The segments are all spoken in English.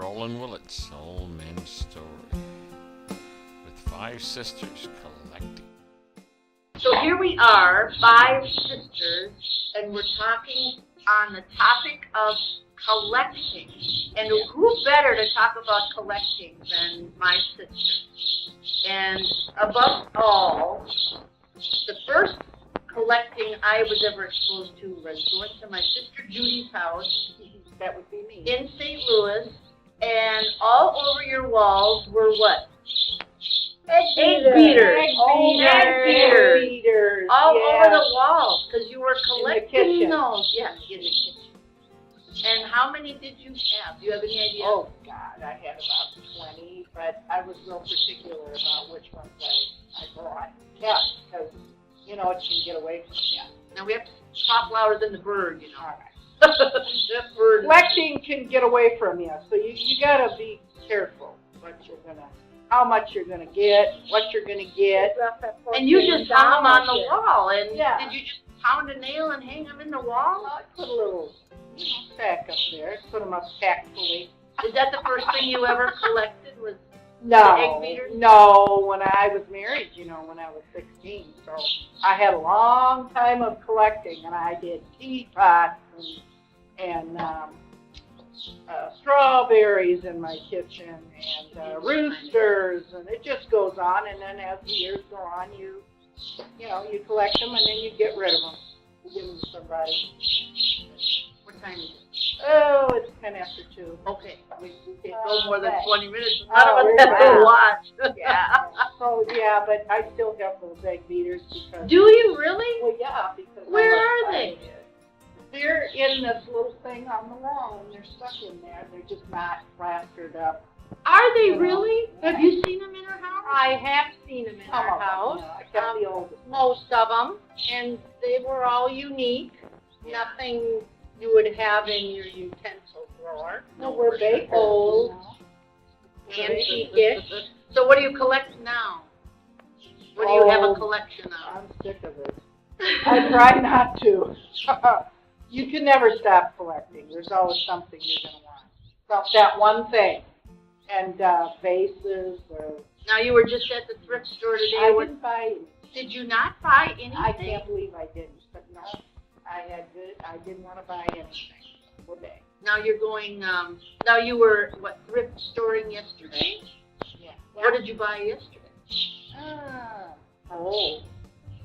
Roland Willett's Old Men's Story with 5 sisters collecting. So here we are, 5 sisters, and we're talking on the topic of collecting. And who better to talk about collecting than my sisters? And above all, the first collecting I was ever exposed to was going to my sister Judy's house. That would be me. In St. Louis, and all over your walls were what? Egg beaters. Egg beaters. All yes. over the walls, because you were collecting In the those. Yes, in the kitchen. And how many did you have? Do you have any idea? Oh, God, I had about 20, but I was real particular about which ones I bought. Yeah, because, you know, it can get away from you. Now we have to talk louder than the bird, you know. All right. That bird. Collecting can get away from you, so you got to be careful how much you're gonna get, what you're gonna get. And you just hung them on the wall, and yeah. Did you just pound a nail and hang them in the wall? I put a little stack up there, put them up tactfully. Is that the first thing you ever collected was No, the egg beaters? no, when I was married, you know, when I was 16, so I had a long time of collecting, and I did teapots and strawberries in my kitchen, and roosters, and it just goes on, and then as the years go on, you collect them, and then you get rid of them, you give them to somebody. What time is it? Oh, it's 10 after 2. Okay, we can't go more than 20 minutes. Oh, None of us have to watch. Yeah. So yeah, but I still have those egg beaters because. Do you really? Well, yeah, because. Where are they? They're in this little thing on the wall, and they're stuck in there. They're just not plastered up. Are they really? Have you seen them in her house? I have seen them in our house, I kept the oldest. most of them, and they were all unique. Nothing you would have in your utensil drawer. No, we're bakers. Old, antique-ish. So what do you collect now? What do you have a collection of? I'm sick of it. I try not to. You can never stop collecting. There's always something you're going to want. So that one thing. And vases or... Now you were just at the thrift store today. I didn't buy anything. Did you not buy anything? I can't believe I didn't. But no, I didn't want to buy anything today. Now you're going, now you were, thrift storing yesterday? Yeah. What did you buy yesterday?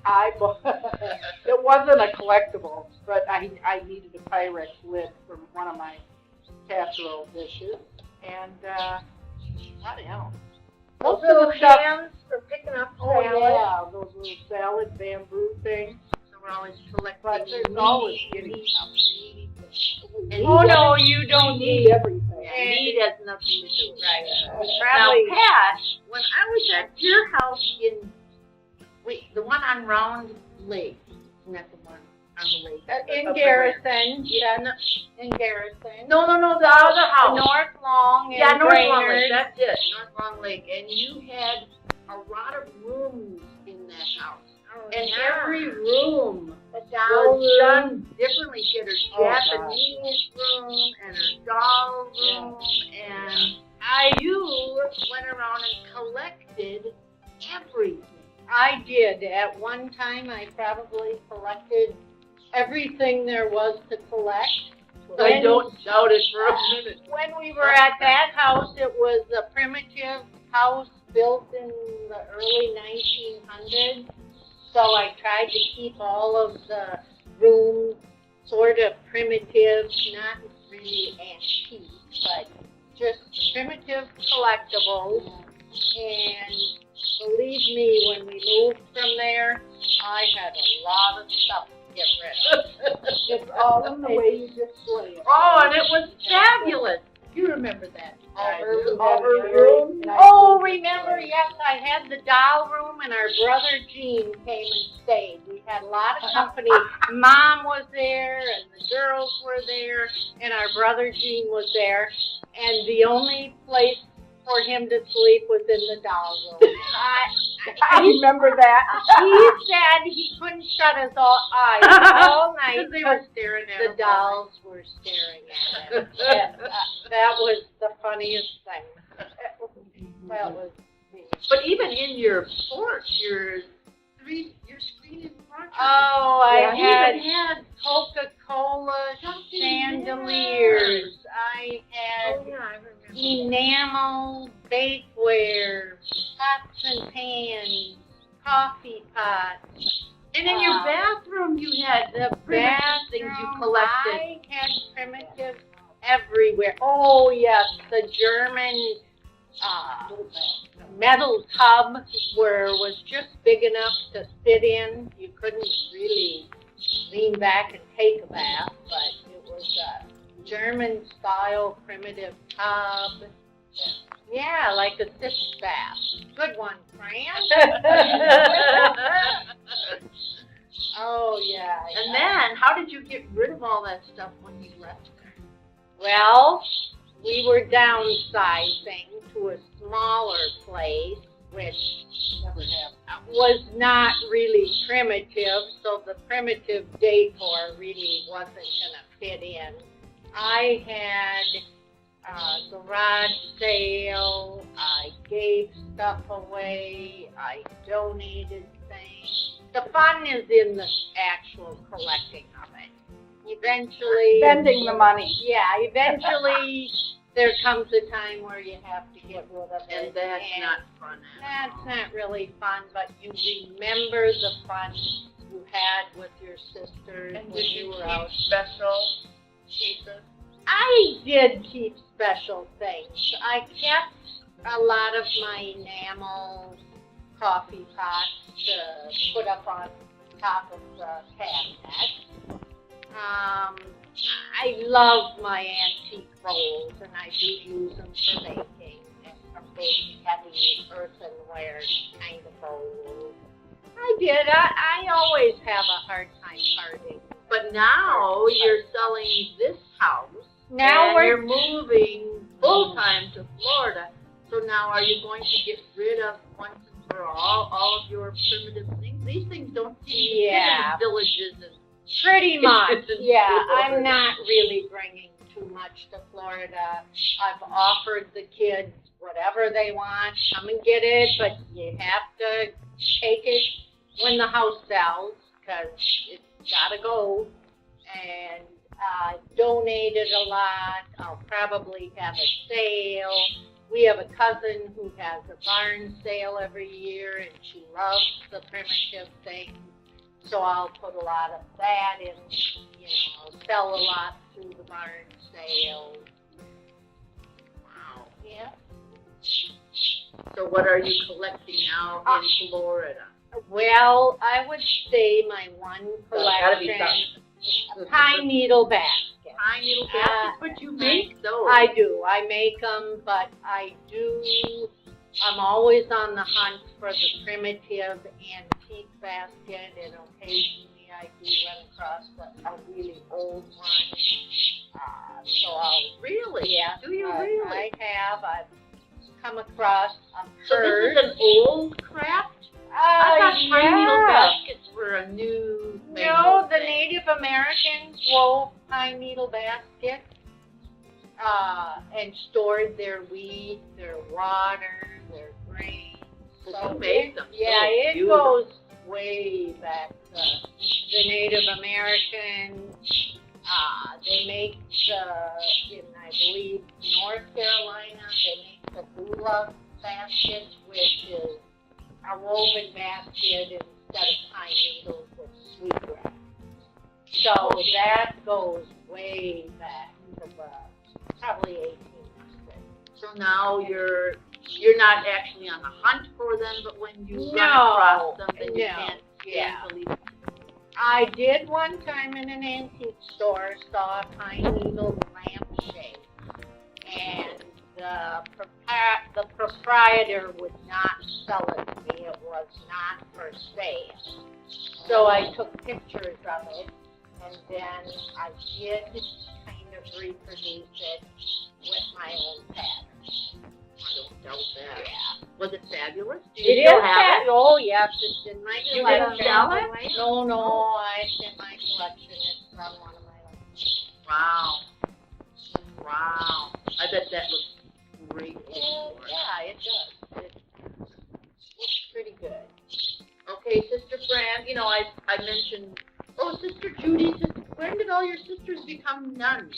I bought, it wasn't a collectible, but I needed a Pyrex lid for one of my casserole dishes. And, what else? Those little hands for picking up Oh, salad. yeah, those little salad bamboo things. So we're always collecting. But there's always getting something. And Oh, no, you don't need everything. And need has nothing to do with it. Probably. Now, Pat, when I was at your house the one on Round Lake, isn't that the one on the lake? In Up Garrison, Yeah, no, in Garrison. no, the other house. North Long and Yeah, North Long Brainerd. Lake, that's it, North Long Lake. And you had a lot of rooms in that house. Oh, And yeah. every room The doll was room. done differently. She had her Oh, God. Japanese room and her doll room, and you went around and collected everything. I did. At one time, I probably collected everything there was to collect. I don't doubt it for a minute. When we were at that house, it was a primitive house built in the early 1900s. So I tried to keep all of the rooms sort of primitive, not really antique, but just primitive collectibles. And believe me, when we moved from there, I had a lot of stuff to get rid of. It's all in the way you display it. Oh, and it was fabulous. You remember that? I All do. her room. Oh, remember, yes, I had the doll room, and our brother Gene came and stayed. We had a lot of company. Mom was there, and the girls were there, and our brother Gene was there. And the only place for him to sleep within the doll room. I remember that. He said he couldn't shut his eyes all night Because they were staring at the him. dolls were staring at him. That was the funniest thing. That was me. But even in your porch, your screen in front. Oh, I Yeah, had he even had. Coca-Cola chandeliers. I had I remember. enamel bakeware, pots and pans, coffee pots. And in your bathroom, you had the primitive things you Bathroom, collected. I had primitive everywhere. Oh yes, the German metal tub was just big enough to sit in. You couldn't really lean back and take a bath, but it was a German style primitive tub. Yeah, like a sitz bath. Good one, Fran. Oh yeah. And then, how did you get rid of all that stuff when you left there? Well, we were downsizing to a smaller place, which Never have. was not really primitive, so the primitive decor really wasn't going to fit in. I had a garage sale, I gave stuff away, I donated things. The fun is in the actual collecting of it. Eventually, Spending the money. yeah, eventually there comes a time where you have to get rid of it. And that's not fun at That's all. not really fun, but you remember the fun you had with your sisters And when did you you were keep out. special pieces? I did keep special things. I kept a lot of my enamel coffee pots to put up on top of the cabinet. I love my antique bowls, and I do use them for baking, and for big, heavy, earthenware kind of bowls. I did. I always have a hard time parting. But now you're selling this house. Now and you're moving full time to Florida. So now are you going to get rid of once and for all of your primitive things? These things don't seem to Yeah. fit in villages and pretty much. Yeah, I'm Florida. not really bringing too much to Florida. I've offered the kids whatever they want, come and get it, but you have to take it when the house sells, because it's got to go. And donated a lot. I'll probably have a sale. We have a cousin who has a barn sale every year, and she loves the primitive things. So I'll put a lot of that in, sell a lot through the barn sale. wow. Yeah. So what are you collecting now in Florida? Well, I would say my one Gotta be collection, something. a pine needle basket. Pine needle baskets, but you make those. I do. I make them, but I'm always on the hunt for the primitive antique basket, and occasionally I do run across a really old one. So I'll Really? Yeah. Do you I really? have. I've come across a So bird. this is an old craft? I thought pine needle yeah. baskets were a new No, the thing. Native Americans wove pine needle baskets and stored their wheat, their water, their grain. So you made them. Yeah, So it beautiful. goes way back to the Native Americans. They make in I believe North Carolina, they make the hula basket, which is a woven basket instead of pine needles with sweetgrass. So that goes way back to probably 1800s. So now you're not actually on the hunt for them, but when you run No, across them, then you no, can't yeah. believe it. I did one time in an antique store, saw a pine needle lampshade, and the proprietor would not sell it to me. It was not for sale. So I took pictures of it, and then I did kind of reproduce it with my own pattern. Was it fabulous? Do It you is still have it? Oh, yes, it's in my You collection. didn't sell it? No, it's in my collection. It's from one of my own. Wow. Wow. I bet that looks great. Yeah, it does. It looks pretty good. Okay, Sister Fran, you know, I mentioned, oh, Sister Judy, when did all your sisters become nuns?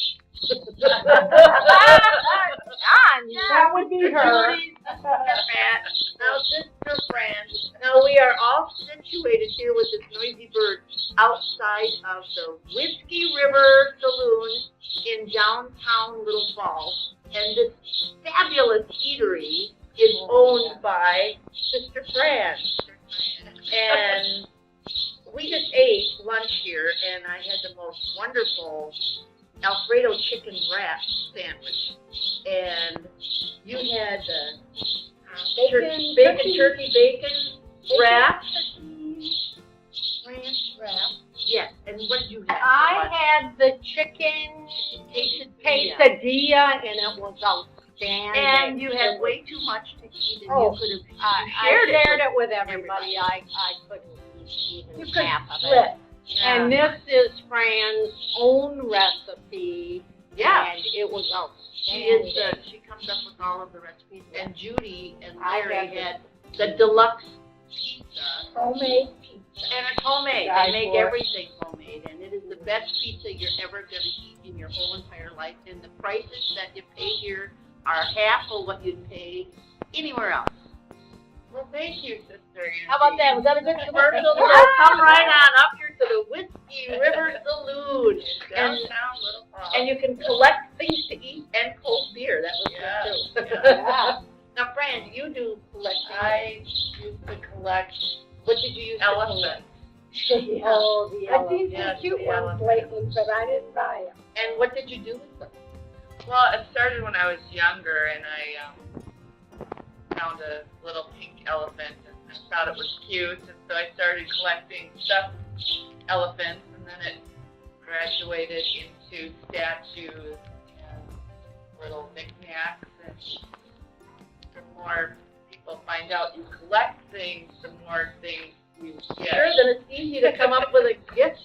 That would be her. Judy, now, Sister Fran, now we are all situated here with this noisy bird outside of the Whiskey River Saloon in downtown Little Falls, and this fabulous eatery is owned by Sister Fran. And we just ate lunch here, and I had the most wonderful Alfredo chicken wrap sandwich. And you had the turkey wrap. Ranch wrap. Yes, and what did you have? I had the chicken quesadilla, and it was outstanding. And you had way too much to eat, and Oh, you could have I shared it with everybody. I couldn't eat You even could half of split. it. And this is Fran's own recipe, Yeah. and it was She is outstanding. she comes up with all of the recipes. And Judy and I Larry had had the deluxe pizza. Homemade pizza. And it's homemade. Guy They make for it. everything homemade. And it is the best pizza you're ever going to eat in your whole entire life. And the prices that you pay here are half of what you'd pay anywhere else. Well, thank you, Sister Angie. How about that? Was that a good commercial? So come right on up here to the Whiskey River Saloon. Downtown Little Falls. And you can collect things to eat and cold beer. That was good, too. Yeah. Now, Fran, you do collecting. I used to collect What did you use elephants. Oh, the I've seen Yeah, some cute the ones elephant. lately, but I didn't buy them. And what did you do with them? Well, it started when I was younger, and I found a little pink elephant, and I thought it was cute, and so I started collecting stuffed elephants, and then it graduated into statues and little knickknacks, and the more people find out you collect things, the more things you get. Sure, then it's easy to come up with a gift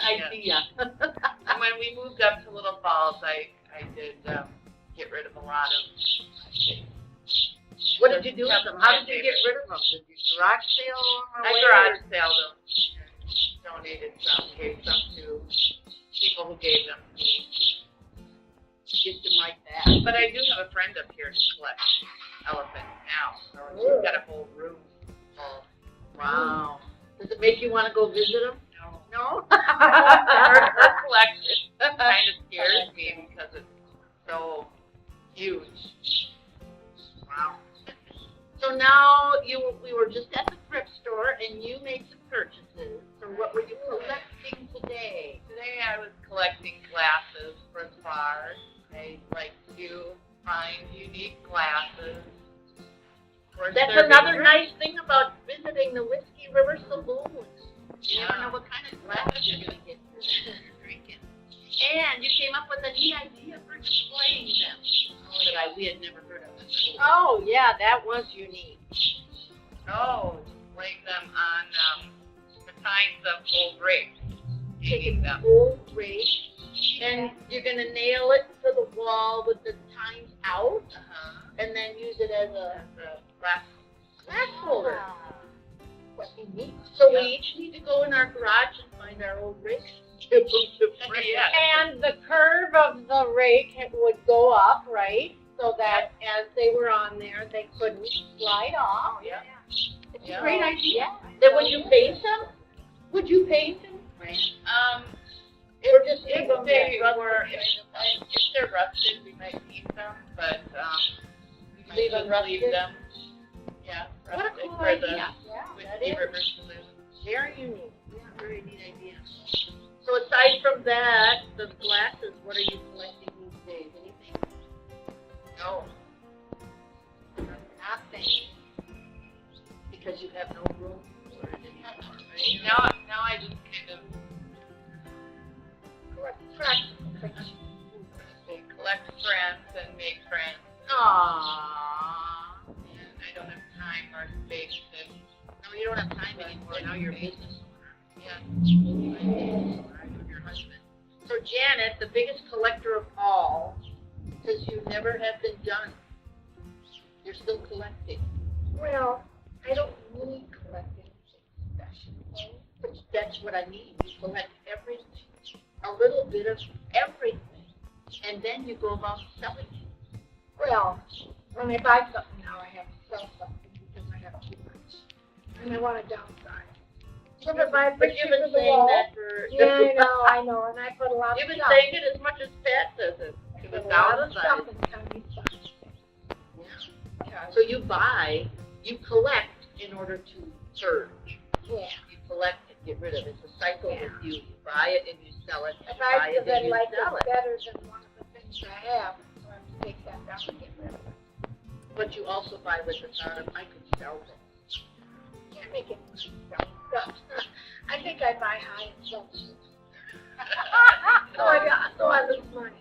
idea. And when we moved up to Little Falls, I did get rid of a lot of things. What did you do with them? How did you get rid of them? Did you garage sale them? I garage saled them and donated some, gave some to people who gave them to me. Get them like that. But I do have a friend up here who collects elephants now, so she's got a whole room full. Wow. Does it make you want to go visit them? No. No? Her collection kind of scares me because it's so huge. Wow. So now we were just at the thrift store and you made some purchases. So what were you collecting today? Today I was collecting glasses for the bar. I like to find unique glasses. for That's serving another drinks. nice thing about visiting the Whiskey River Saloon. You never Yeah. know what kind of glasses you're going to get when you're drinking. And you came up with a neat idea for displaying them that we had never heard of before. Oh, yeah, that was unique. Oh, laying them on the signs of old grapes. Hanging them. Old rake, and you're going to nail it to the wall with the times out, and then use it as a The glass. glass holder. What unique. So we each need to go in our garage and find our old rakes. Give them to Fran. Yeah. And the curve of the rake would go up, right? So that as they were on there, they couldn't slide off. Yeah. It's Yeah. a great idea. Yeah. Then would you paint them? Would you paint them? Or just leave them If they there? were, if they're rusted, we might need them, but we might Leave them just leave rusted? them. Yeah, What a rusted cool for the idea. Yeah, that Whiskey is River Saloon. Very unique. Yeah, very neat idea. So aside from that, the glasses, what are you collecting these days? Anything? No. Nothing. Because you have no room for it anymore, right? Now I just kind of collect friends and make friends. Aww. And I don't have time raise disorder. Yeah, raise disorder from your husband. So Janet, the biggest collector of all, says you never have been done. You're still collecting. Well, I don't need collecting special, But that's what I mean. You collect everything, a little bit of everything, and then you go about selling it. Well, when I buy something now, I have to sell something because I have too much. And I want to downsize. So if I But you've been saying that for. Yeah, I know, and I put a lot You've of been stuff. saying it as much as Pat says it. To Put the a lot of downside. stuff in tiny size. Yeah. So you collect in order to purge. Yeah. You collect and get rid of it. It's a cycle with you. You buy it and you sell it. If You buy I it and you like sell it it. better than one of the things I have, so I have to take that down and get rid of it. But you also buy with the thought of, I could sell this. Can't make it stuff. I think I buy high and sell cheap. So I lose money.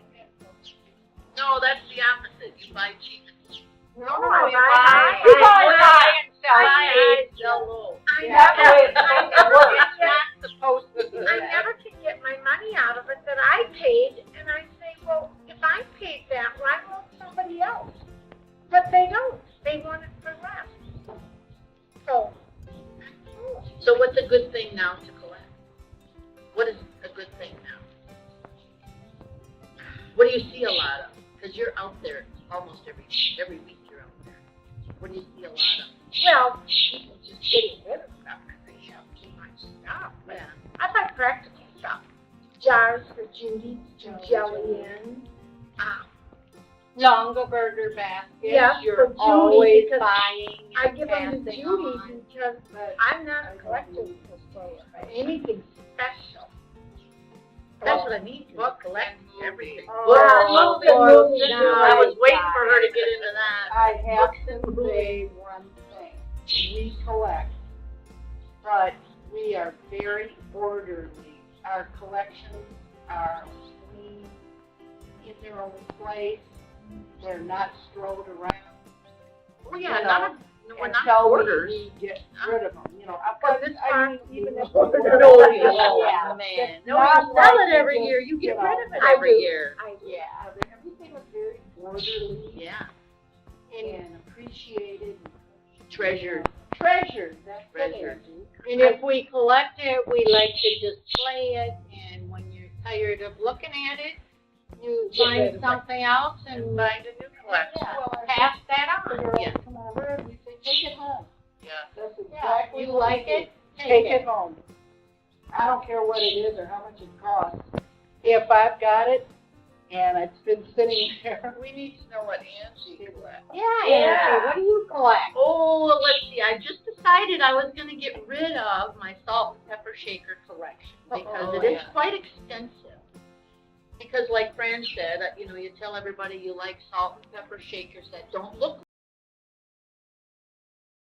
No, that's the opposite. You buy cheap and No, I I buy high. You buy high and sell high and cheap. sell low. I Yeah, never, It's not supposed to be I that. never can get my money out of it that I paid, and I say, well, if I paid that, why won't somebody else? But they don't. They want it for less. So what's a good thing now to collect? What is a good thing now? What do you see a lot of? Because you're out there almost every week. You're out there. What do you see a lot of? Well, people just getting rid of stuff because they have too much stuff. But Yeah. I buy practical stuff. Jars for Judy to jelly in. Longer burger baskets. Yes, You're for Judy, always because buying. I and give them to passing Judy on. because I'm not a collector per se of anything special. That's what I mean. You collect everything. Oh, Books and Lord, movies. no, I was waiting for her to get into that. I have to say one thing. We collect, but we are very orderly. Our collections are clean, in their own place. They're not strode around. Oh yeah, You know, we're not until orders. we get rid of them, you know. Well, this farm, even if No, yeah. man. It's No, not you sell like it every you year. just, You get you know, rid of it I every do. year. Yeah, everything was very orderly Yeah. and appreciated, Treasured. treasured. That's what it Treasured. is. And if we collect it, we like to display it, and when you're tired of looking at it, you Get rid find of it. something else and Find a new collection. pass that The on. girls Yeah. come over and we say, take it home. Yeah. That's Yeah, exactly you what like we do. it? Take it home. I don't care what it is or how much it costs. If I've got it and it's been sitting there, We need to know what Angie collects. Yeah, Yeah. Angie, what do you collect? Oh, let's see. I just decided I was going to get rid of my salt and pepper shaker collection because it is quite extensive. Because like Fran said, you tell everybody you like salt and pepper shakers that don't look